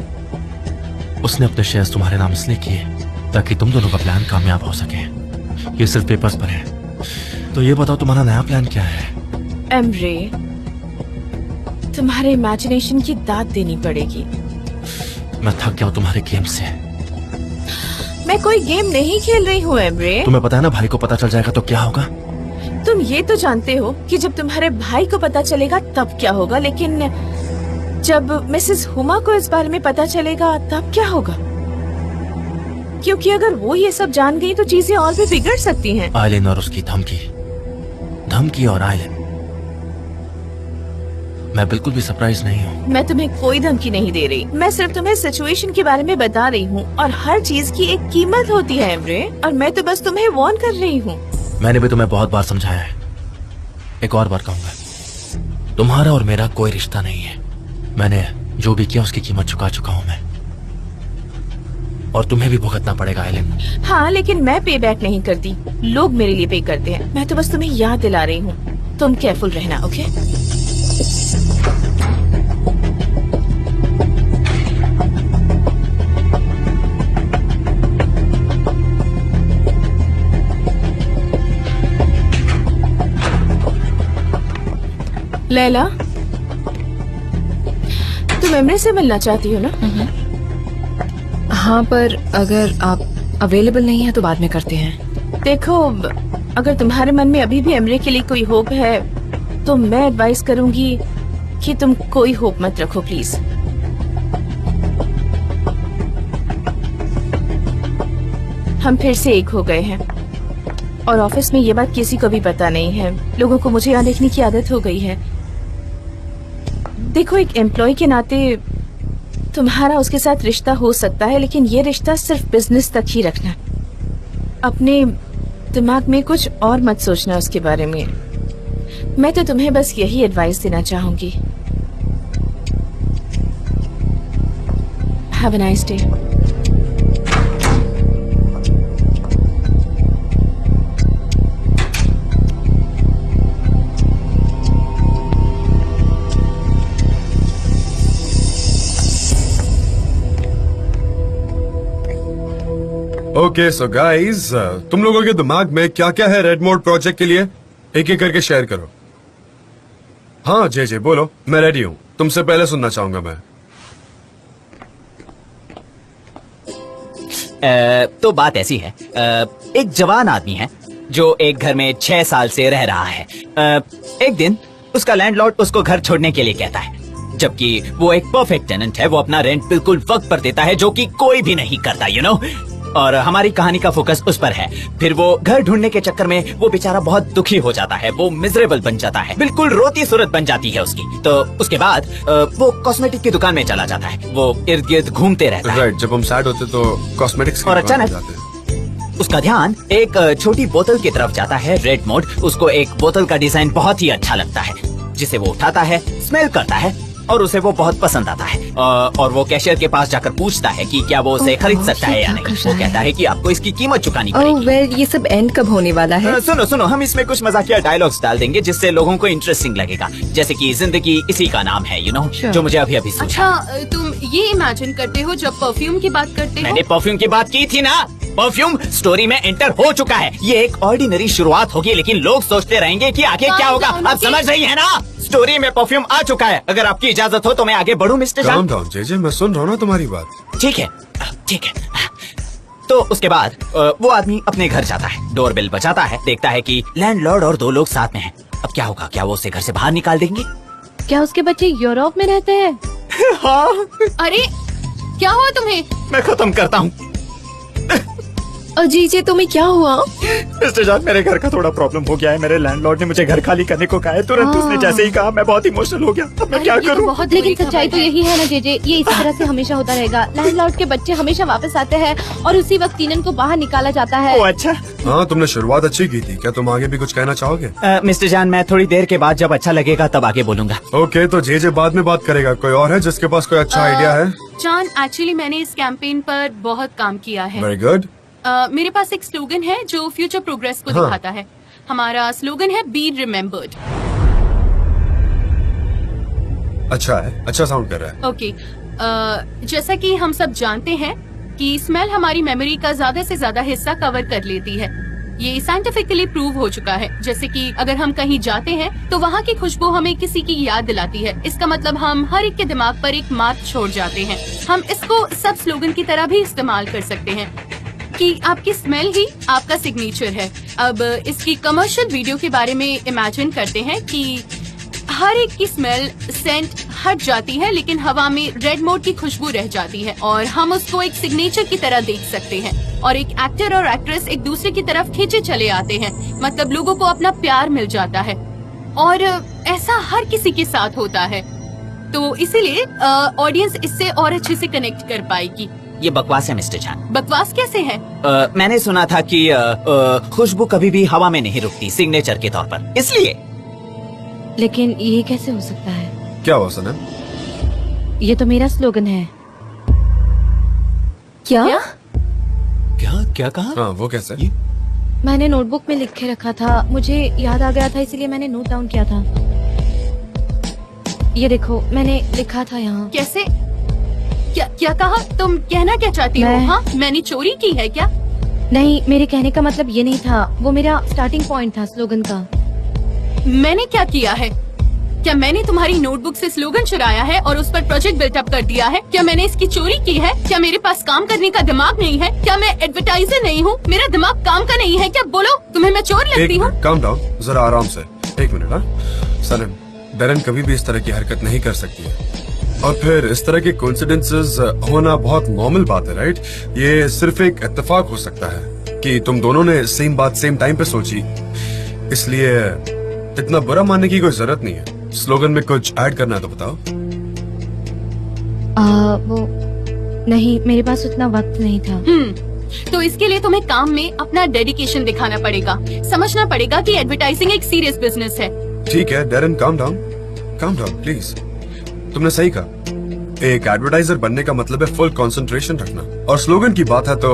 Speaker 2: उसने अपने शेयर्स तुम्हारे नाम इसलिए किए ताकि तुम दोनों का प्लान कामयाब हो सके। ये सिर्फ पेपर्स पर है। तो ये बताओ तुम्हारा नया प्लान क्या है?
Speaker 6: एमरे, तुम्हारे इमेजिनेशन की दाद देनी पड़ेगी।
Speaker 2: मैं थक गया हूँ तुम्हारे गेम से।
Speaker 6: मैं कोई गेम नहीं खेल रही हूँ एमरे।
Speaker 2: तुम्हें पता है ना भाई को पता चल जाएगा तो क्या होगा?
Speaker 6: तुम ये तो जानते हो कि जब तुम्हारे भाई को पता चलेगा तब क्या होगा, लेकिन जब मिसेस हुमा को इस बारे में पता चलेगा तब क्या होगा? क्योंकि अगर वो ये सब जान गई तो चीजें और भी बिगड़ सकती हैं।
Speaker 2: आइलिन और उसकी धमकी और आइलिन, मैं बिल्कुल भी सरप्राइज नहीं हूँ।
Speaker 6: मैं तुम्हें कोई धमकी नहीं दे रही, मैं सिर्फ तुम्हें सिचुएशन के बारे में बता रही हूँ और हर चीज की एक कीमत होती है एमरे, और मैं तो बस तुम्हें वार्न कर रही हूँ।
Speaker 2: मैंने भी तुम्हें बहुत बार समझाया है, एक और बार कहूंगा, तुम्हारा और मेरा कोई रिश्ता नहीं है। मैंने जो भी किया उसकी कीमत चुका चुका हूँ मैं, और तुम्हें भी भुगतना पड़ेगा आइलिन।
Speaker 6: हाँ, लेकिन मैं पे बैक नहीं करती, लोग मेरे लिए पे करते हैं। मैं तो बस तुम्हें याद दिला रही हूँ, तुम केयरफुल रहना, ओके? लैला, तुम एमरे से मिलना चाहती हो ना?
Speaker 4: हाँ, पर अगर आप अवेलेबल नहीं है तो बाद में करते हैं।
Speaker 6: देखो, अगर तुम्हारे मन में अभी भी एमरे के लिए कोई होप है तो मैं एडवाइस करूंगी कि तुम कोई होप मत रखो प्लीज। हम फिर से एक हो गए हैं और ऑफिस में ये बात किसी को भी पता नहीं है। लोगों को मुझे यहाँ देखने की आदत हो गई है। देखो, एक एम्प्लॉय के नाते तुम्हारा उसके साथ रिश्ता हो सकता है, लेकिन ये रिश्ता सिर्फ बिजनेस तक ही रखना। अपने दिमाग में कुछ और मत सोचना उसके बारे में। मैं तो तुम्हें बस यही एडवाइस देना चाहूंगी। Have a nice day.
Speaker 3: Okay so guys, तुम लोगों के दिमाग में क्या क्या है रेडमोड प्रोजेक्ट के लिए? एक एक करके शेयर करो। हाँ जे बोलो, मैं रेडी हूँ। तुमसे पहले सुनना चाहूंगा मैं।
Speaker 8: तो बात ऐसी है, एक जवान आदमी है जो एक घर में 6 साल से रह रहा है। एक दिन उसका लैंडलॉर्ड उसको घर छोड़ने के लिए कहता है, जबकि वो एक परफेक्ट टेनेंट है। वो अपना रेंट बिल्कुल वक्त पर देता है, जो कि कोई भी नहीं करता, यू नो। और हमारी कहानी का फोकस उस पर है। फिर वो घर ढूंढने के चक्कर में वो बेचारा बहुत दुखी हो जाता है, वो मिजरेबल बन जाता है, बिल्कुल रोती सूरत बन जाती है उसकी। तो उसके बाद वो कॉस्मेटिक की दुकान में चला जाता है। वो इर्द गिर्द घूमते रहता है।
Speaker 3: राइट, जब हम सैड होते तो कॉस्मेटिक्स
Speaker 8: और अचानक उसका ध्यान एक छोटी बोतल की तरफ जाता है, रेड मोड। उसको एक बोतल का डिजाइन बहुत ही अच्छा लगता है, जिसे वो उठाता है, स्मेल करता है और उसे वो बहुत पसंद आता है। और वो कैशियर के पास जाकर पूछता है कि क्या वो उसे खरीद सकता है या नहीं। वो कहता है कि आपको इसकी कीमत चुकानी पड़ेगी।
Speaker 4: वेल, ये सब एंड कब होने वाला है?
Speaker 8: सुनो, हम इसमें कुछ मजाकिया डायलॉग्स डाल देंगे जिससे लोगों को इंटरेस्टिंग लगेगा, जैसे कि जिंदगी इसी का नाम है, यू नो, जो मुझे अभी अभी सूझा।
Speaker 9: अच्छा, तुम ये इमेजिन करते हो जब परफ्यूम की बात करते हो?
Speaker 8: मैंने परफ्यूम की बात की थी ना। परफ्यूम स्टोरी में एंटर हो चुका है। ये एक ऑर्डिनरी शुरुआत होगी, लेकिन लोग सोचते रहेंगे कि आगे क्या होगा। आप समझ रही है ना? स्टोरी में परफ्यूम आ चुका है। अगर आपकी इजाजत हो तो मैं आगे बढ़ूं मिस्टर जान?
Speaker 3: काम डाउन जे, मैं सुन रहा हूँ ना तुम्हारी बात।
Speaker 8: ठीक है। तो उसके बाद वो आदमी अपने घर जाता है, डोरबेल बजाता है, देखता है कि लैंडलॉर्ड और 2 लोग साथ में हैं। अब क्या होगा? क्या वो उसे घर से बाहर निकाल देंगे?
Speaker 7: क्या उसके बच्चे यूरोप में रहते हैं?
Speaker 8: हाँ।
Speaker 9: अरे, क्या हुआ तुम्हें?
Speaker 8: मैं खत्म करता हूँ।
Speaker 4: अजीजे, तुम्हें क्या हुआ?
Speaker 8: मिस्टर जान, मेरे घर का थोड़ा प्रॉब्लम हो गया है। मेरे लैंडलॉर्ड ने मुझे घर खाली करने को कहा है। तुरंत उसने जैसे ही कहा, मैं बहुत इमोशनल हो गया। अब मैं क्या करूं?
Speaker 7: बहुत, लेकिन सच्चाई तो यही है ना जेजे, ये इसी तरह से हमेशा होता रहेगा। लैंडलॉर्ड के बच्चे हमेशा वापस आते हैं और उसी वक्त तीनन को बाहर निकाला जाता है।
Speaker 8: ओह अच्छा।
Speaker 3: हाँ, तुमने शुरुआत अच्छी की थी। क्या तुम आगे भी कुछ कहना चाहोगे?
Speaker 8: मिस्टर जान, मैं थोड़ी देर के बाद जब अच्छा लगेगा तब आगे बोलूंगा।
Speaker 3: ओके, तो जे बाद में बात करेगा। कोई और है जिसके पास कोई अच्छा आइडिया है?
Speaker 9: जान, एक्चुअली मैंने इस कैंपेन पर बहुत काम किया है।
Speaker 3: Very good.
Speaker 9: मेरे पास एक स्लोगन है जो फ्यूचर प्रोग्रेस को दिखाता है। हमारा स्लोगन है बी रिमेम्बर्ड।
Speaker 3: अच्छा है, अच्छा साउंड कर रहा है।
Speaker 9: ओके, जैसा कि हम सब जानते हैं कि स्मेल हमारी मेमोरी का ज्यादा से ज्यादा हिस्सा कवर कर लेती है। ये साइंटिफिकली प्रूव हो चुका है। जैसे कि अगर हम कहीं जाते हैं तो वहाँ की खुशबू हमें किसी की याद दिलाती है। इसका मतलब हम हर एक के दिमाग पर एक मार्क छोड़ जाते हैं। हम इसको सब स्लोगन की तरह भी इस्तेमाल कर सकते हैं कि आपकी स्मेल ही आपका सिग्नेचर है। अब इसकी कमर्शियल वीडियो के बारे में इमेजिन करते हैं कि हर एक की स्मेल सेंट हट जाती है, लेकिन हवा में रेड मोड की खुशबू रह जाती है और हम उसको एक सिग्नेचर की तरह देख सकते हैं। और एक एक्टर और एक्ट्रेस एक दूसरे की तरफ खींचे चले आते हैं, मतलब लोगों को अपना प्यार मिल जाता है। और ऐसा हर किसी के साथ होता है, तो इसीलिए ऑडियंस इससे और अच्छे से कनेक्ट कर पाएगी।
Speaker 8: ये बकवास है मिस्टर चान।
Speaker 9: बकवास कैसे है?
Speaker 8: मैंने सुना था कि खुशबू कभी भी हवा में नहीं रुकती, सिग्नेचर के तौर पर, इसलिए।
Speaker 7: लेकिन ये कैसे हो सकता है?
Speaker 3: क्या हुआ सनम?
Speaker 7: ये तो मेरा स्लोगन है। क्या?
Speaker 5: क्या कहा?
Speaker 3: हाँ, वो कैसे?
Speaker 7: मैंने नोटबुक में लिख के रखा था, मुझे याद आ गया था, इसीलिए मैंने नोट डाउन किया था। ये देखो, मैंने लिखा था यहाँ।
Speaker 9: कैसे? क्या कहा? तुम कहना क्या चाहती हो? हाँ, मैंने चोरी की है क्या?
Speaker 7: नहीं, मेरे कहने का मतलब ये नहीं था, वो मेरा स्टार्टिंग पॉइंट था स्लोगन का।
Speaker 9: मैंने क्या किया है? क्या मैंने तुम्हारी नोटबुक से स्लोगन चुराया है और उस पर प्रोजेक्ट बिल्टअप कर दिया है? क्या मैंने इसकी चोरी की है? क्या मेरे पास काम करने का दिमाग नहीं है? क्या मैं एडवर्टाइजर नहीं हूँ? मेरा दिमाग काम का नहीं है क्या? बोलो, तुम्हें मैं चोर लगती हूँ?
Speaker 3: काम डाउन, जरा आराम से। एक मिनट। हाँ सनम, डैरेन कभी भी इस तरह की हरकत नहीं कर सकती है। और फिर इस तरह के कोइंसिडेंसेस होना बहुत नॉर्मल बात है, राइट? ये सिर्फ एक इत्तेफाक हो सकता है कि तुम दोनों ने सेम बात सेम टाइम पे सोची, इसलिए इतना बुरा मानने की कोई जरूरत नहीं है। स्लोगन में कुछ ऐड करना है तो बताओ।
Speaker 7: वो नहीं, मेरे पास उतना वक्त नहीं था।
Speaker 9: तो इसके लिए तुम्हें काम में अपना डेडिकेशन दिखाना पड़ेगा। समझना पड़ेगा कि एडवर्टाइजिंग एक सीरियस बिजनेस है।
Speaker 3: ठीक है डैरेन, काम डाउन प्लीज। तुमने सही कहा, एक एडवर्टाइजर बनने का मतलब है फुल कंसंट्रेशन रखना। और स्लोगन की बात है तो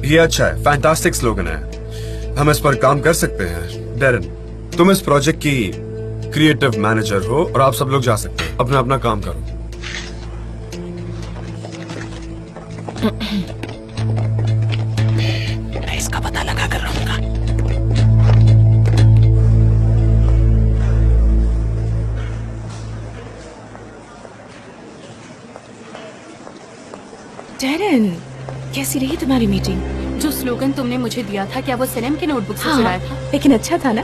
Speaker 3: ये अच्छा है, फैंटास्टिक स्लोगन है, हम इस पर काम कर सकते हैं। डैरेन, तुम इस प्रोजेक्ट की क्रिएटिव मैनेजर हो और आप सब लोग जा सकते हैं। अपना अपना काम करो।
Speaker 8: मैं इसका पता लगा कर रहूंगा।
Speaker 6: डैरेन, कैसी रही तुम्हारी मीटिंग?
Speaker 9: जो स्लोगन तुमने मुझे दिया था, क्या वो सनम के नोटबुक से चुराया था?
Speaker 6: लेकिन अच्छा था ना?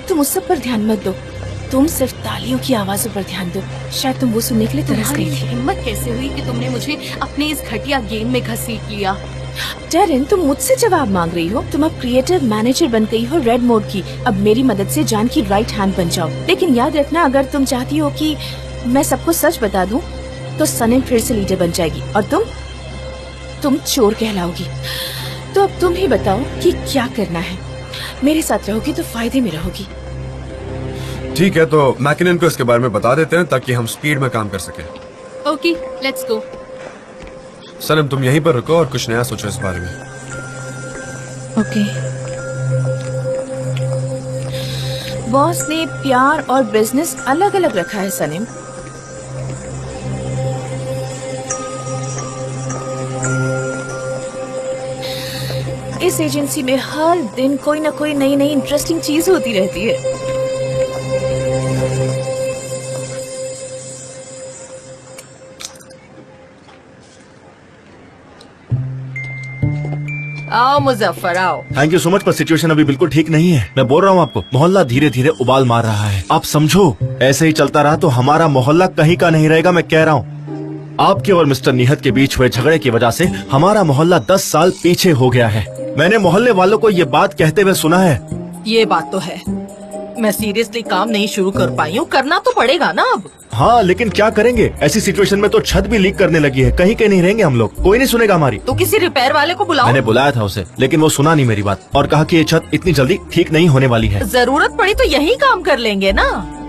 Speaker 6: तुम उस सब पर ध्यान मत दो, तुम सिर्फ तालियों की आवाजों पर ध्यान दो। शायद तुम वो सुनने के लिए तरस गई थी।
Speaker 9: हिम्मत कैसे हुई कि तुमने मुझे अपने इस घटिया गेम में घसीट लिया?
Speaker 6: डैरेन, तुम मुझसे जवाब मांग रही हो? तुम अब क्रिएटिव मैनेजर बन गई हो रेड मोड की। अब मेरी मदद से जान की राइट हैंड बन जाओ। लेकिन याद रखना, अगर तुम चाहती हो कि मैं सबको सच बता दूं, तो सनम फिर से लीडर बन जाएगी और तुम चोर कहलाओगी। तो अब तुम ही बताओ कि क्या करना है। मेरे साथ रहोगी तो फायदे में रहोगी।
Speaker 3: ठीक है, तो मैकिनन को इसके बारे में बता देते हैं ताकि हम स्पीड में काम कर सकें।
Speaker 9: Okay, let's go.
Speaker 3: सनम, तुम यहीं पर रुको और कुछ नया सोचो इस बारे में।
Speaker 6: ओके। बॉस ने प्यार और बिजनेस अलग अलग रखा है सनम। इस एजेंसी में हर दिन कोई ना कोई नई नई इंटरेस्टिंग चीज होती रहती है।
Speaker 10: आओ मुजफ्फर, आओ।
Speaker 2: थैंक यू सो मच, पर सिचुएशन अभी बिल्कुल ठीक नहीं है। मैं बोल रहा हूँ आपको, मोहल्ला धीरे धीरे उबाल मार रहा है। आप समझो, ऐसे ही चलता रहा तो हमारा मोहल्ला कहीं का नहीं रहेगा। मैं कह रहा हूँ, आपके और मिस्टर निहत के बीच हुए झगड़े की वजह से हमारा मोहल्ला 10 साल पीछे हो गया है। मैंने मोहल्ले वालों को ये बात कहते हुए सुना है।
Speaker 10: ये बात तो है, मैं सीरियसली काम नहीं शुरू कर पाई हूँ, करना तो पड़ेगा ना अब।
Speaker 2: हाँ, लेकिन क्या करेंगे? ऐसी सिचुएशन में तो छत भी लीक करने लगी है, कहीं के नहीं रहेंगे हम लोग, कोई नहीं सुनेगा हमारी।
Speaker 10: तो किसी रिपेयर वाले को बुलाओ।
Speaker 2: मैंने बुलाया था उसे, लेकिन वो सुना नहीं मेरी बात और कहा कि ये छत इतनी जल्दी ठीक नहीं होने वाली है।
Speaker 10: जरूरत पड़ी तो यही काम कर लेंगे ना।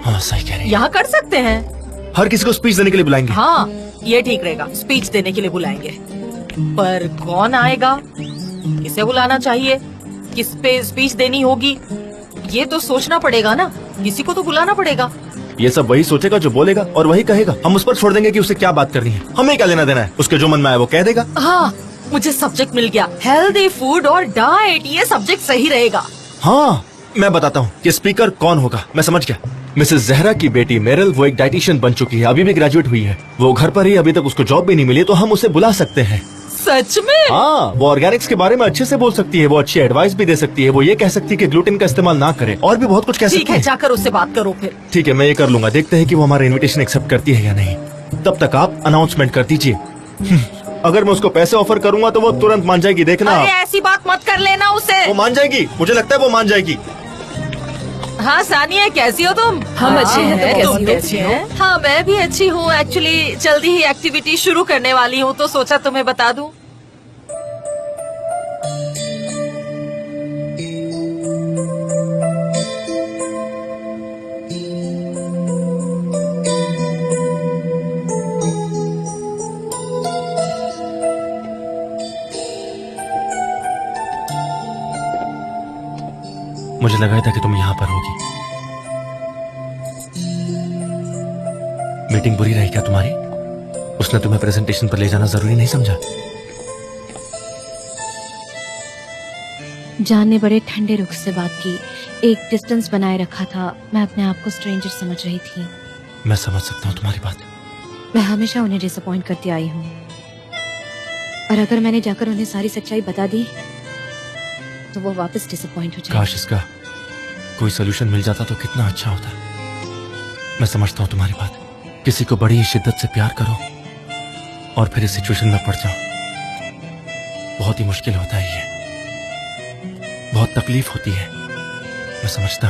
Speaker 2: हाँ, सही कह रही हैं।
Speaker 10: यहाँ कर सकते हैं।
Speaker 2: हर किसी को स्पीच देने के लिए बुलाएंगे।
Speaker 10: हाँ, ये ठीक रहेगा, स्पीच देने के लिए बुलाएंगे। पर कौन आएगा, किसे बुलाना चाहिए, किस पे स्पीच देनी होगी, ये तो सोचना पड़ेगा ना। किसी को तो बुलाना पड़ेगा।
Speaker 2: ये सब वही सोचेगा जो बोलेगा और वही कहेगा। हम उस पर छोड़ देंगे कि उसे क्या बात करनी है। हमें क्या लेना देना है, उसके जो मन में आए वो कह देगा।
Speaker 10: हाँ, मुझे सब्जेक्ट मिल गया, हेल्दी फूड और डाइट, ये सब्जेक्ट सही रहेगा।
Speaker 2: हाँ, मैं बताता हूँ कि स्पीकर कौन होगा। मैं समझ गया। मिसेस जहरा की बेटी मेरल, वो एक डाइटिशियन बन चुकी है, अभी भी ग्रेजुएट हुई है। वो घर पर ही, अभी तक उसको जॉब भी नहीं मिली, तो हम उसे बुला सकते हैं।
Speaker 10: सच में?
Speaker 2: हाँ, वो ऑर्गेनिक्स के बारे में अच्छे से बोल सकती है, वो अच्छी एडवाइस भी दे सकती है। वो ये कह सकती है कि ग्लूटेन का इस्तेमाल ना करे, और भी बहुत कुछ कह
Speaker 10: ठीक
Speaker 2: सकती
Speaker 10: है,
Speaker 2: है।
Speaker 10: जाकर उससे बात करो फिर।
Speaker 2: ठीक है, मैं ये कर लूंगा। देखते हैं कि वो हमारा इनविटेशन एक्सेप्ट करती है या नहीं। तब तक आप अनाउंसमेंट कर दीजिए। अगर मैं उसको पैसे ऑफर करूंगा तो वो तुरंत मान जाएगी, देखना।
Speaker 10: अरे ऐसी बात मत कर लेना उसे।
Speaker 2: वो मान जाएगी, मुझे लगता है वो मान जाएगी।
Speaker 10: हाँ सानिया, कैसी हो तुम?
Speaker 4: हम अच्छे हैं, तुम
Speaker 10: तुम
Speaker 4: कैसी हो?
Speaker 10: हाँ मैं भी अच्छी हूँ। एक्चुअली जल्दी ही एक्टिविटी शुरू करने वाली हूँ, तो सोचा तुम्हें बता दूं।
Speaker 2: मुझे लगा था कि तुम यहाँ पर होगी। मीटिंग बुरी रही क्या तुम्हारी? उसने तुम्हें प्रेजेंटेशन पर ले जाना जरूरी नहीं समझा?
Speaker 7: जान ने बड़े ठंडे रुख से बात की, एक डिस्टेंस बनाए रखा था। मैं अपने आप को स्ट्रेंजर समझ रही थी।
Speaker 2: मैं समझ सकता हूँ तुम्हारी बात।
Speaker 7: मैं हमेशा उन्हें डिसअपॉइंट करती आई हूँ, और अगर मैंने जाकर उन्हें सारी सच्चाई बता दी तो वो वापस डिसअपॉइंट हो जाए।
Speaker 2: काश इसका कोई सोल्यूशन मिल जाता तो कितना अच्छा होता। मैं समझता हूँ तुम्हारी बात। किसी को बड़ी ही शिद्दत से प्यार करो और फिर इस सिचुएशन में पड़ जाओ, बहुत ही मुश्किल होता है ये, बहुत तकलीफ होती है। मैं समझता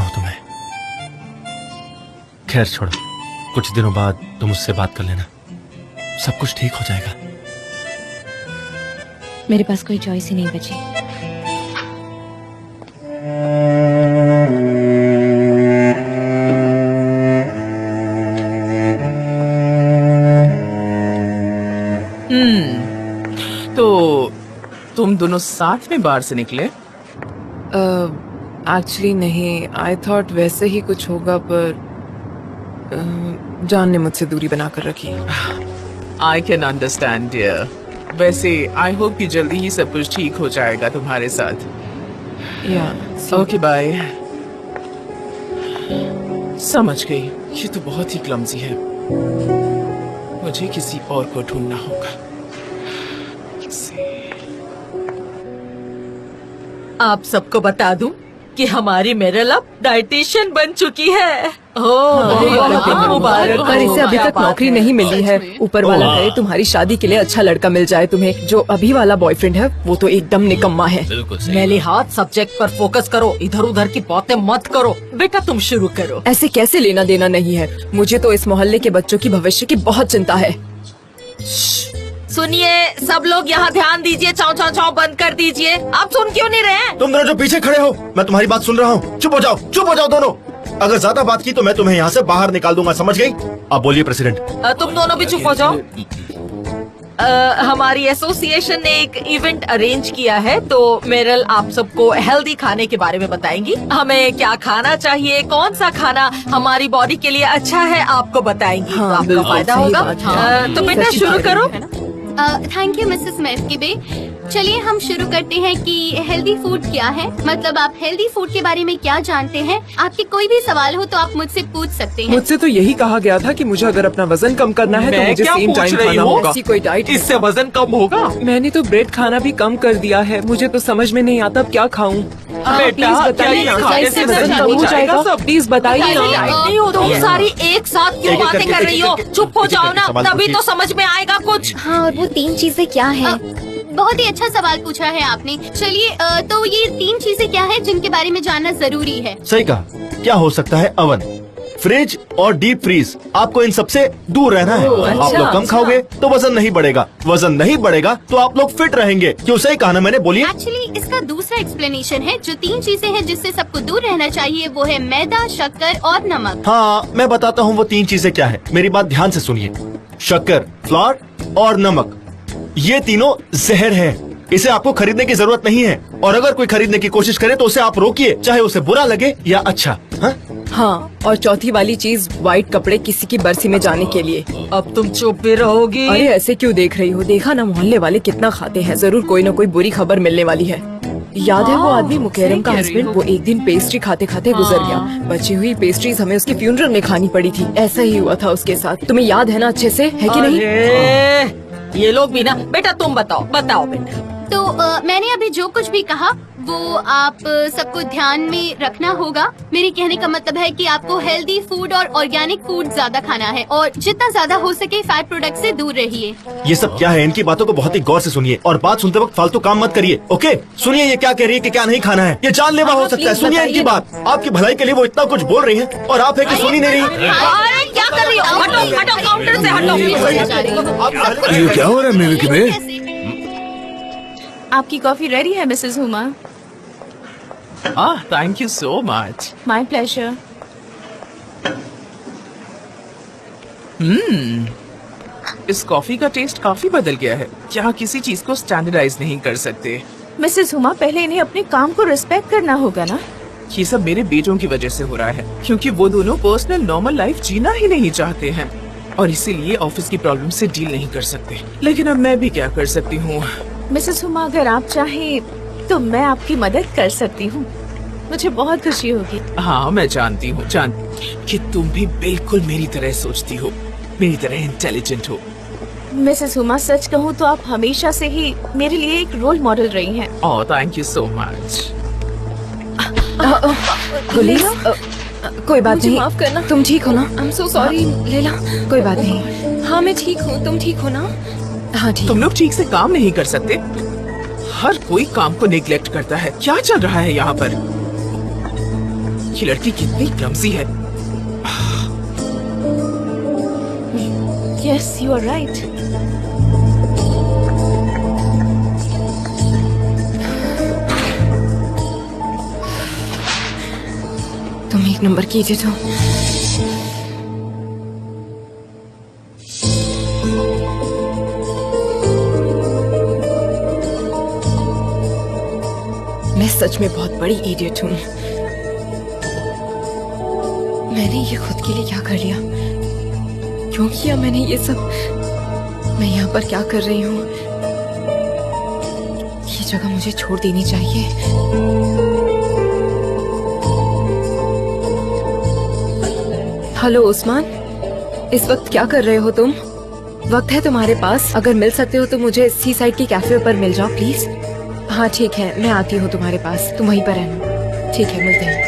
Speaker 2: हूँ तुम्हें। खैर छोड़ो, कुछ दिनों बाद तुम उससे बात कर लेना, सब कुछ ठीक हो जाएगा।
Speaker 7: मेरे पास कोई चॉइस ही नहीं बची।
Speaker 1: तो तुम दोनों साथ में बाहर से निकले?
Speaker 4: एक्चुअली नहीं, आई थॉट वैसे ही कुछ होगा, पर जान ने मुझसे दूरी बनाकर रखी।
Speaker 1: I can understand dear. वैसे आई होप कि जल्दी ही सब कुछ ठीक हो जाएगा तुम्हारे साथ।
Speaker 4: या
Speaker 1: ओके बाय। समझ गई, ये तो बहुत ही क्लमजी है। मुझे किसी और को ढूंढना होगा।
Speaker 10: आप सबको बता दूं कि हमारी मेरल अब डाइटिशियन बन चुकी है। बहुत मुबारक हो।
Speaker 4: पर इसे अभी तक नौकरी नहीं मिली है। ऊपर वाला करे तुम्हारी शादी के लिए अच्छा लड़का मिल जाए तुम्हें। जो अभी वाला बॉयफ्रेंड है वो तो एकदम निकम्मा है।
Speaker 10: मेरे हाथ सब्जेक्ट पर फोकस करो, इधर उधर की बातें मत करो। बेटा तुम शुरू करो।
Speaker 4: ऐसे कैसे लेना देना नहीं है? मुझे तो इस मोहल्ले के बच्चों की भविष्य की बहुत चिंता है।
Speaker 10: सुनिए सब लोग यहाँ ध्यान दीजिए, चाव चाव चाव बंद कर दीजिए। आप सुन क्यों नहीं रहे?
Speaker 2: तुम दोनों जो पीछे खड़े हो, मैं तुम्हारी बात सुन रहा हूँ। चुप हो जाओ दोनों। अगर ज्यादा बात की तो मैं तुम्हें यहाँ से बाहर निकाल दूंगा, समझ गई? अब बोलिए प्रेसिडेंट।
Speaker 10: तुम दोनों भी चुप हो जाओ। हमारी एसोसिएशन ने एक इवेंट अरेंज किया है, तो मेरल आप सबको हेल्दी खाने के बारे में बताएंगी। हमें क्या खाना चाहिए, कौन सा खाना हमारी बॉडी के लिए अच्छा है, आपको बताएंगी।
Speaker 4: हाँ,
Speaker 10: तो आपका फायदा होगा। तो बेटा शुरू करो।
Speaker 9: Thank you Mrs Meskibe. चलिए हम शुरू करते हैं कि हेल्दी फूड क्या है। मतलब आप हेल्दी फूड के बारे में क्या जानते हैं? आपके कोई भी सवाल हो तो आप मुझसे पूछ सकते हैं।
Speaker 4: मुझसे तो यही कहा गया था कि मुझे अगर अपना वजन कम करना है तो मुझे सेम टाइम खाना होगा। ऐसी कोई डाइट
Speaker 1: इससे वजन कम होगा?
Speaker 4: मैंने तो ब्रेड खाना भी कम कर दिया है। मुझे तो समझ में नहीं आता अब क्या खाऊं। प्लीज बताइए ना, इससे वजन कम हो जाएगा? प्लीज बताइए ना।
Speaker 10: तुम सारी एक साथ क्यों बातें कर रही हो? चुप हो जाओ ना, तभी तो समझ में आएगा कुछ।
Speaker 7: हाँ, और वो 3 चीजें क्या है?
Speaker 9: बहुत ही अच्छा सवाल पूछा है आपने। चलिए तो ये 3 चीजें क्या है जिनके बारे में जानना जरूरी है?
Speaker 2: सही कहा। क्या हो सकता है? अवन, फ्रिज और डीप फ्रीज। आपको इन सबसे दूर रहना है। आप लोग कम खाओगे तो वजन नहीं बढ़ेगा, वजन नहीं बढ़ेगा तो आप लोग फिट रहेंगे। क्यों? सही कहा ना मैंने, बोलिए।
Speaker 9: एक्चुअली इसका दूसरा एक्सप्लेनेशन है। जो 3 चीजें हैं जिससे सबको दूर रहना चाहिए वो है मैदा, शक्कर और नमक।
Speaker 2: हाँ, मैं बताता हूँ वो 3 चीजें क्या है। मेरी बात ध्यान से सुनिए। शक्कर, फ्लोर और नमक, ये तीनों जहर है। इसे आपको खरीदने की जरूरत नहीं है, और अगर कोई खरीदने की कोशिश करे तो उसे आप रोकिए, चाहे उसे बुरा लगे या अच्छा। हाँ?
Speaker 4: हाँ, और चौथी वाली चीज व्हाइट कपड़े किसी की बरसी में जाने के लिए।
Speaker 10: अब तुम चुप भी रहोगी?
Speaker 4: अरे ऐसे क्यों देख रही हो? देखा ना मोहल्ले वाले कितना खाते हैं, जरूर कोई ना कोई बुरी खबर मिलने वाली है। याद है वो आदमी मुकेरम का हस्बैंड, वो एक दिन पेस्ट्री खाते खाते गुजर गया। बची हुई पेस्ट्रीज हमें उसके फ्यूनरल में खानी पड़ी थी। ऐसा ही हुआ था उसके साथ। तुम्हें याद है ना अच्छे से, है कि नहीं?
Speaker 10: अरे ये लोग भी ना। बेटा तुम बताओ बेटा।
Speaker 9: तो मैंने अभी जो कुछ भी कहा वो आप सबको ध्यान में रखना होगा। मेरे कहने का मतलब है कि आपको हेल्दी फूड और ऑर्गेनिक फूड ज्यादा खाना है और जितना ज्यादा हो सके फैट प्रोडक्ट से दूर रहिए।
Speaker 2: ये सब क्या है? इनकी बातों को बहुत ही गौर से सुनिए और बात सुनते वक्त फालतू काम मत करिए। ओके, सुनिए ये क्या कह रही है कि क्या नहीं खाना है। ये जानलेवा हो सकता है। सुनिए इनकी बात। आपकी भलाई के लिए वो इतना कुछ बोल रही है और आप है कि सुन ही नहीं रही।
Speaker 10: अरे क्या कर रही हो? हटो काउंटर से हटो।
Speaker 5: ये क्या हो रहा है मिल्की में?
Speaker 6: आपकी कॉफी रेडी है Mrs Huma.
Speaker 1: Thank you so much.
Speaker 6: My pleasure.
Speaker 1: इस कॉफी का टेस्ट काफी बदल गया है। क्या किसी चीज को स्टैंडर्डाइज नहीं कर सकते?
Speaker 6: मिसेस हुमा, पहले इन्हें अपने काम को रिस्पेक्ट करना होगा ना।
Speaker 1: ये सब मेरे बेटों की वजह से हो रहा है, क्योंकि वो दोनों पर्सनल नॉर्मल लाइफ जीना ही नहीं चाहते हैं और इसीलिए ऑफिस की प्रॉब्लम से डील नहीं कर सकते। लेकिन अब मैं भी क्या कर सकती हूँ?
Speaker 6: मिसेस हुमा, अगर आप चाहें तो मैं आपकी मदद कर सकती हूँ। मुझे बहुत खुशी होगी।
Speaker 1: हाँ, मैं जानती हूँ कि तुम भी बिल्कुल मेरी तरह सोचती हो, मेरी तरह इंटेलिजेंट हो।
Speaker 6: मिसेस हुमा, सच कहूँ तो आप हमेशा से ही मेरे लिए एक रोल मॉडल रही हैं।
Speaker 1: Oh, thank you so much.
Speaker 4: Police, कोई बात
Speaker 7: मुझे
Speaker 4: नहीं,
Speaker 7: माफ करना।
Speaker 4: तुम ठीक हो ना?
Speaker 7: I am so sorry.
Speaker 4: लेला, कोई बात नहीं।
Speaker 7: हाँ मैं ठीक हूँ, तुम ठीक हो ना?
Speaker 4: हाँ ठीक।
Speaker 1: तुम लोग ठीक से काम नहीं कर सकते। हर कोई काम को नेग्लेक्ट करता है। क्या चल रहा है यहाँ पर? ये लड़की कितनी क्लमसी है।
Speaker 6: Yes, you are right.
Speaker 4: तुम एक नंबर कीजिए तो। मैं सच में बहुत बड़ी इडियट हूँ। मैंने ये खुद के लिए क्या कर लिया? क्यों किया मैंने ये सब? मैं यहाँ पर क्या कर रही हूँ? ये जगह मुझे छोड़ देनी चाहिए। हेलो उस्मान, इस वक्त क्या कर रहे हो तुम? वक्त है तुम्हारे पास? अगर मिल सकते हो तो मुझे सी साइड की कैफे पर मिल जाओ प्लीज। हाँ ठीक है, मैं आती हूँ तुम्हारे पास, तुम वहीं पर रहना। ठीक है, मिलते हैं।